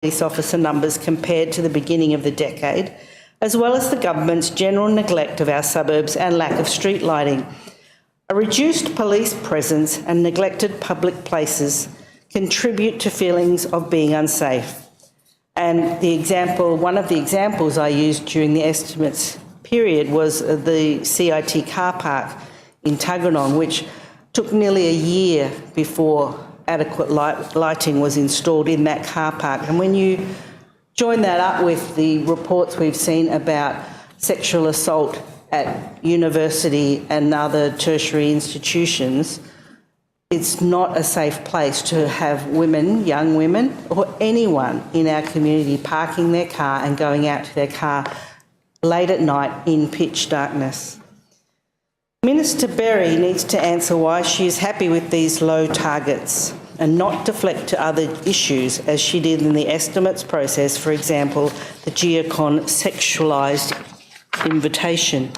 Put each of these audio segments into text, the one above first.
police officer numbers compared to the beginning of the decade, as well as the government's general neglect of our suburbs and lack of street lighting. A reduced police presence and neglected public places contribute to feelings of being unsafe. And one of the examples I used during the estimates period was the CIT car park in Tuggeranong, which took nearly a year before adequate lighting was installed in that car park. And when you join that up with the reports we've seen about sexual assault at university and other tertiary institutions, it's not a safe place to have women, young women, or anyone in our community parking their car and going out to their car late at night in pitch darkness. Minister Berry needs to answer why she is happy with these low targets and not deflect to other issues as she did in the estimates process, for example, the Geocon sexualised invitation.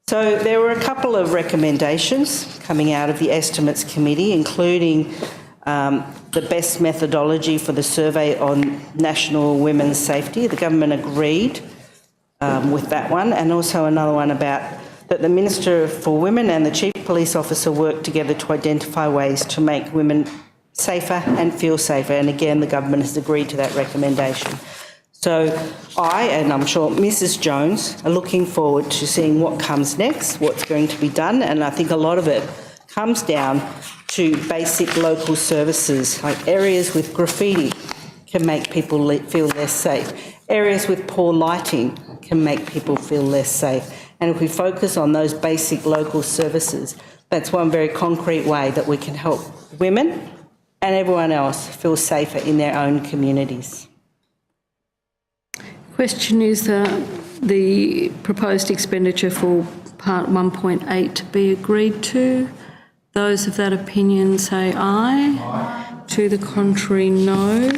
So there were a couple of recommendations coming out of the Estimates Committee, including the best methodology for the survey on national women's safety. The government agreed with that one, and also another one about that the Minister for Women and the Chief Police Officer work together to identify ways to make women safer and feel safer. And again, the government has agreed to that recommendation. So I, and I'm sure Mrs Jones, are looking forward to seeing what comes next, what's going to be done, and I think a lot of it comes down to basic local services, like areas with graffiti can make people feel less safe. Areas with poor lighting can make people feel less safe. And if we focus on those basic local services, that's one very concrete way that we can help women and everyone else feel safer in their own communities. Question is the proposed expenditure for Part 1.8 be agreed to. Those of that opinion say aye. Aye. To the contrary, no.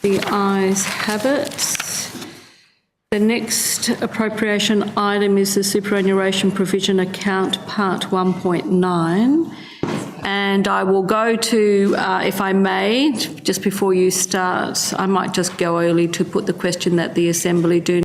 The ayes have it. The next appropriation item is the superannuation provision account Part 1.9. And I will go to, if I may, just before you start, I might just go early to put the question that the Assembly do